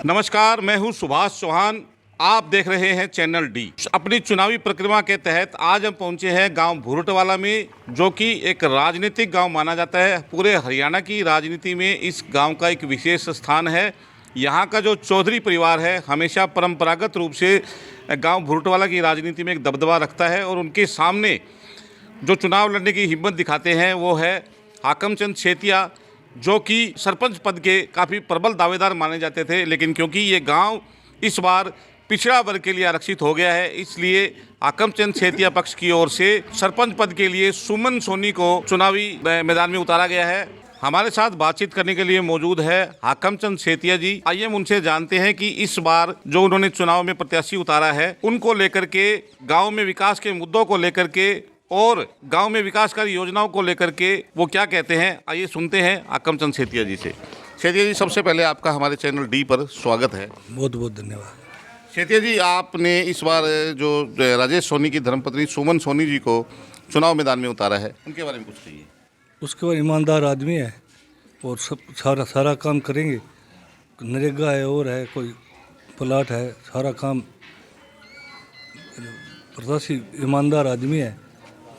नमस्कार, मैं हूं सुभाष चौहान। आप देख रहे हैं चैनल डी। अपनी चुनावी प्रक्रिया के तहत आज हम पहुंचे हैं गांव भुरटवाला में, जो कि एक राजनीतिक गांव माना जाता है। पूरे हरियाणा की राजनीति में इस गांव का एक विशेष स्थान है। यहां का जो चौधरी परिवार है, हमेशा परंपरागत रूप से गांव भुरटवाला की राजनीति में एक दबदबा रखता है और उनके सामने जो चुनाव लड़ने की हिम्मत दिखाते हैं वो है हाकम चंद सेतिया, जो कि सरपंच पद के काफ़ी प्रबल दावेदार माने जाते थे। लेकिन क्योंकि ये गांव इस बार पिछड़ा वर्ग के लिए आरक्षित हो गया है, इसलिए हाकम चंद सेतिया पक्ष की ओर से सरपंच पद के लिए सुमन सोनी को चुनावी मैदान में उतारा गया है। हमारे साथ बातचीत करने के लिए मौजूद है हाकम चंद सेतिया जी। आइए हम उनसे जानते हैं कि इस बार जो उन्होंने चुनाव में प्रत्याशी उतारा है, उनको लेकर के, गाँव में विकास के मुद्दों को लेकर के और गांव में विकासकारी योजनाओं को लेकर के वो क्या कहते हैं। आइए सुनते हैं हाकम चंद सेतिया जी से। सेतिया जी, सबसे पहले आपका हमारे चैनल डी पर स्वागत है। बहुत बहुत धन्यवाद। सेतिया जी, आपने इस बार जो राजेश सोनी की धर्मपत्नी सुमन सोनी जी को चुनाव मैदान में उतारा है, उनके बारे में कुछ कहिए। उसके बाद ईमानदार आदमी है और सब सारा काम करेंगे। नरेगा है और है, कोई प्लाट है, सारा काम प्रत्याशी ईमानदार आदमी है।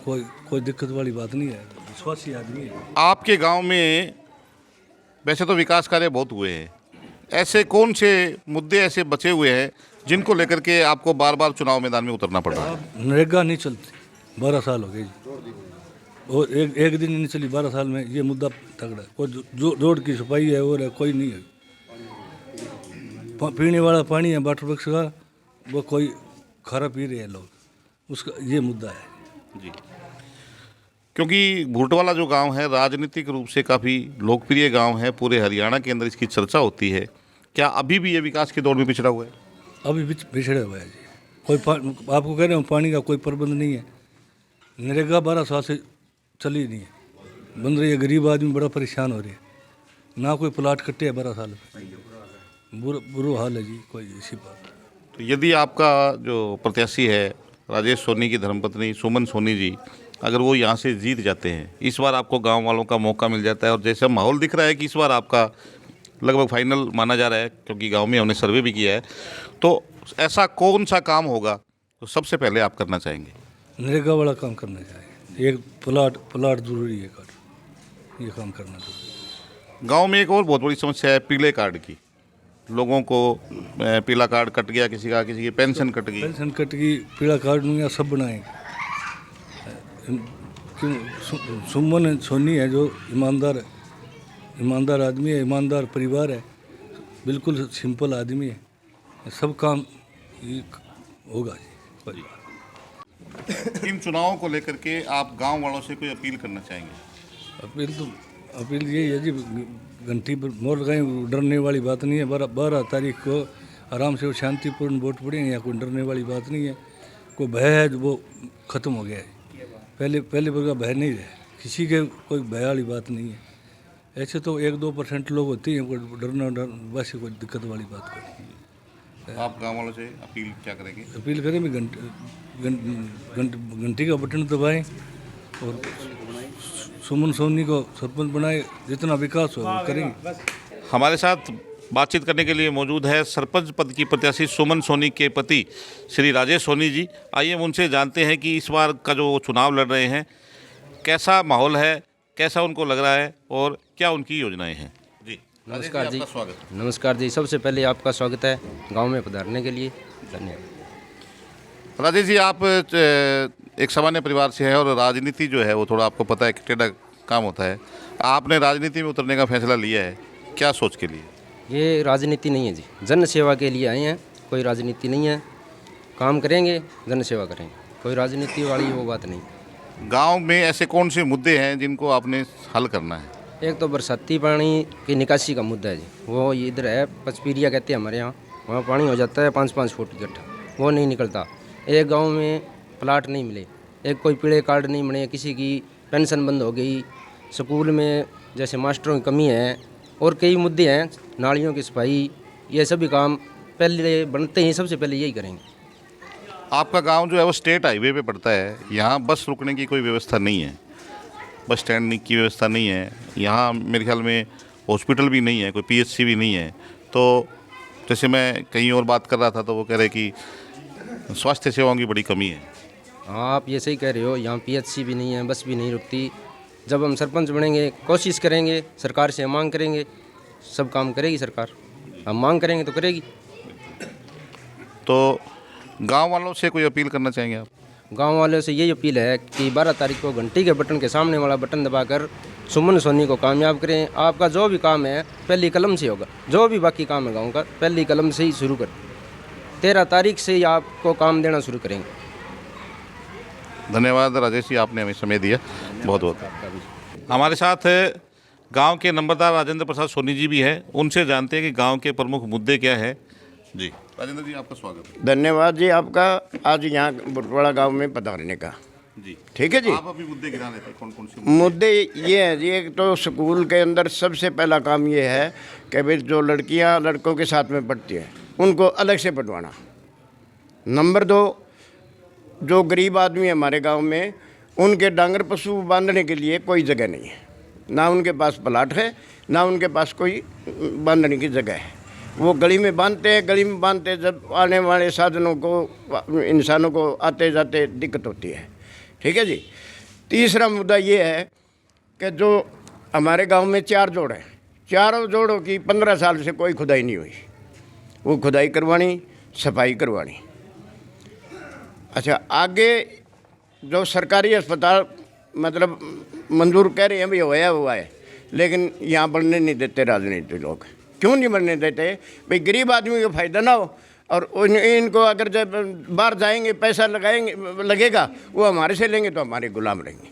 कोई दिक्कत वाली बात नहीं है, विश्वासी आदमी है। आपके गांव में वैसे तो विकास कार्य बहुत हुए हैं, ऐसे कौन से मुद्दे ऐसे बचे हुए हैं जिनको लेकर के आपको बार बार चुनाव मैदान में उतरना पड़ रहा है? नरेगा नहीं चलती, 12 साल हो गए जी, और एक दिन नहीं चली 12 साल में। ये मुद्दा तगड़ा है। कोई रोड की सफाई है और है, कोई नहीं है। पीने वाला पानी है वाटर वर्क्स का, वो कोई खारा पी रहे हैं लोग, उसका ये मुद्दा है जी। क्योंकि भुरटवाला जो गांव है राजनीतिक रूप से काफ़ी लोकप्रिय गांव है, पूरे हरियाणा के अंदर इसकी चर्चा होती है। क्या अभी भी ये विकास के दौर में पिछड़ा हुआ है? अभी पिछड़े हुआ है जी। आपको कह रहे हो, पानी का कोई प्रबंध नहीं है। नरेगा 12 साल से चली नहीं है, बन रही है। गरीब आदमी बड़ा परेशान हो रही है, ना कोई प्लाट कट्टे है 12 साल में। बुरा हाल है जी, कोई इसी बात। तो यदि आपका जो प्रत्याशी है राजेश सोनी की धर्मपत्नी सुमन सोनी जी, अगर वो यहाँ से जीत जाते हैं, इस बार आपको गांव वालों का मौका मिल जाता है और जैसे माहौल दिख रहा है कि इस बार आपका लगभग फाइनल माना जा रहा है, क्योंकि गांव में हमने सर्वे भी किया है, तो ऐसा कौन सा काम होगा तो सबसे पहले आप करना चाहेंगे? नरेगा वाला काम करना चाहिए। एक प्लाट जरूरी है, ये काम करना जरूरी। गाँव में एक और बहुत बड़ी समस्या है पीले कार्ड की। लोगों को पीला कार्ड कट गया, किसी की पेंशन कट गई। पेंशन कट गई, पीला कार्ड नहीं, सब बनाएंगे। क्यों? सुमन सोनी है जो ईमानदार आदमी है, ईमानदार परिवार है, बिल्कुल सिंपल आदमी है, सब काम ये होगा जी। इन चुनावों को लेकर के आप गांव वालों से कोई अपील करना चाहेंगे? अपील यही है जी, घंटी पर मोर लगाएं, डरने वाली बात नहीं है। 12 तारीख को आराम से वो शांतिपूर्ण वोट पड़ेंगे, यहाँ कोई डरने वाली बात नहीं है। कोई भय है वो ख़त्म हो गया है। पहले का भय नहीं रहा, किसी के कोई भय वाली बात नहीं है। ऐसे तो 1-2% लोग होते हैं, कोई डरना वैसे कोई दिक्कत वाली बात नहीं है। आप गांव वालों से अपील क्या करेंगे? अपील करें, घंटी का बटन दबाएं और सुमन सोनी को सरपंच बनाए, जितना विकास हो वो करेंगे। हमारे साथ बातचीत करने के लिए मौजूद है सरपंच पद की प्रत्याशी सुमन सोनी के पति श्री राजेश सोनी जी। आइए हम उनसे जानते हैं कि इस बार का जो चुनाव लड़ रहे हैं, कैसा माहौल है, कैसा उनको लग रहा है और क्या उनकी योजनाएं हैं। जी नमस्कार जी, स्वागत। नमस्कार जी। सबसे पहले आपका स्वागत है गांव में पधारने के लिए, धन्यवाद। राजेश जी, आप एक सामान्य परिवार से हैं और राजनीति जो है वो थोड़ा आपको पता है कि टेढ़ा काम होता है। आपने राजनीति में उतरने का फैसला लिया है, क्या सोच के लिए? ये राजनीति नहीं है जी, जन सेवा के लिए आए हैं, कोई राजनीति नहीं है। काम करेंगे, जन सेवा करेंगे, कोई राजनीति वाली वो बात नहीं। गांव में ऐसे कौन से मुद्दे हैं जिनको आपने हल करना है? एक तो बरसाती पानी की निकासी का मुद्दा है जी, वो इधर है पचपीरिया कहते हैं हमारे यहाँ, वहाँ पानी हो जाता है 5-5 फुट इकट्ठा, वो नहीं निकलता। एक गाँव में प्लाट नहीं मिले, एक कोई पीले कार्ड नहीं बने, किसी की पेंशन बंद हो गई, स्कूल में जैसे मास्टरों की कमी है, और कई मुद्दे हैं, नालियों की सफाई, ये सभी काम पहले बनते ही सबसे पहले यही करेंगे। आपका गांव जो है वो स्टेट हाईवे पे पड़ता है, यहाँ बस रुकने की कोई व्यवस्था नहीं है, बस स्टैंड की व्यवस्था नहीं है, यहाँ मेरे ख्याल में हॉस्पिटल भी नहीं है, कोई पीएचसी भी नहीं है, तो जैसे मैं कहीं और बात कर रहा था तो वो कह रहे कि स्वास्थ्य सेवाओं की बड़ी कमी है। हाँ, आप ये सही कह रहे हो। यहाँ पीएचसी भी नहीं है, बस भी नहीं रुकती। जब हम सरपंच बनेंगे, कोशिश करेंगे, सरकार से मांग करेंगे, सब काम करेगी सरकार। हम मांग करेंगे तो करेगी। तो गांव वालों से कोई अपील करना चाहेंगे आप? गांव वालों से यही अपील है कि 12 तारीख को घंटी के बटन के सामने वाला बटन दबाकर सुमन सोनी को कामयाब करें। आपका जो भी काम है पहली कलम से होगा। जो भी बाकी काम है गाँव का, पहली कलम से ही शुरू कर। 13 तारीख से ही आपको काम देना शुरू करेंगे। धन्यवाद राजेश जी, आपने हमें समय दिया, बहुत बहुत। हमारे साथ गांव के नंबरदार राजेंद्र प्रसाद सोनी जी भी हैं। उनसे जानते हैं कि गांव के प्रमुख मुद्दे क्या है। जी राजेंद्र जी, आपका स्वागत है। धन्यवाद जी आपका आज यहाँ बुटवाड़ा गांव में पधारने का। जी ठीक है जी। आप अभी मुद्दे गिना लेते हैं, कौन कौन से मुद्दे ये हैं जी, एक तो स्कूल के अंदर सबसे पहला काम ये है कि भाई जो लड़कियां लड़कों के साथ में पढ़ती हैं उनको अलग से पढ़वाना। नंबर 2, जो गरीब आदमी है हमारे गांव में, उनके डांगर पशु बांधने के लिए कोई जगह नहीं है। ना उनके पास प्लाट है, ना उनके पास कोई बांधने की जगह है। वो गली में बांधते हैं। गली में बांधते जब आने वाले साधनों को, इंसानों को आते जाते दिक्कत होती है। ठीक है जी। तीसरा मुद्दा ये है कि जो हमारे गांव में 4 जोड़ हैं, चारों जोड़ों की 15 साल से कोई खुदाई नहीं हुई। वो खुदाई करवानी, सफाई करवानी। अच्छा, आगे जो सरकारी अस्पताल मतलब मंजूर कह रहे हैं भी होया हुआ है, लेकिन यहाँ बनने नहीं देते राजनीतिक लोग। क्यों नहीं बनने देते? भाई गरीब आदमी को फ़ायदा ना हो, और इनको अगर जब बाहर जाएंगे पैसा लगेगा, वो हमारे से लेंगे तो हमारे गुलाम रहेंगे।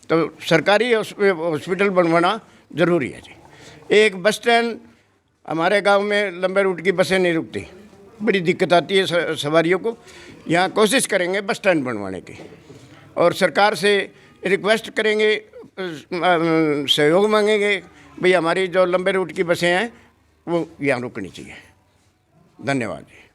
तो सरकारी हॉस्पिटल बनवाना ज़रूरी है जी। एक बस स्टैंड, हमारे गांव में लंबे रूट की बसें नहीं रुकती, बड़ी दिक्कत आती है सवारियों को। यहाँ कोशिश करेंगे बस स्टैंड बनवाने की, और सरकार से रिक्वेस्ट करेंगे, सहयोग मांगेंगे, भाई हमारी जो लंबे रूट की बसें हैं वो यहाँ रुकनी चाहिए। धन्यवाद जी।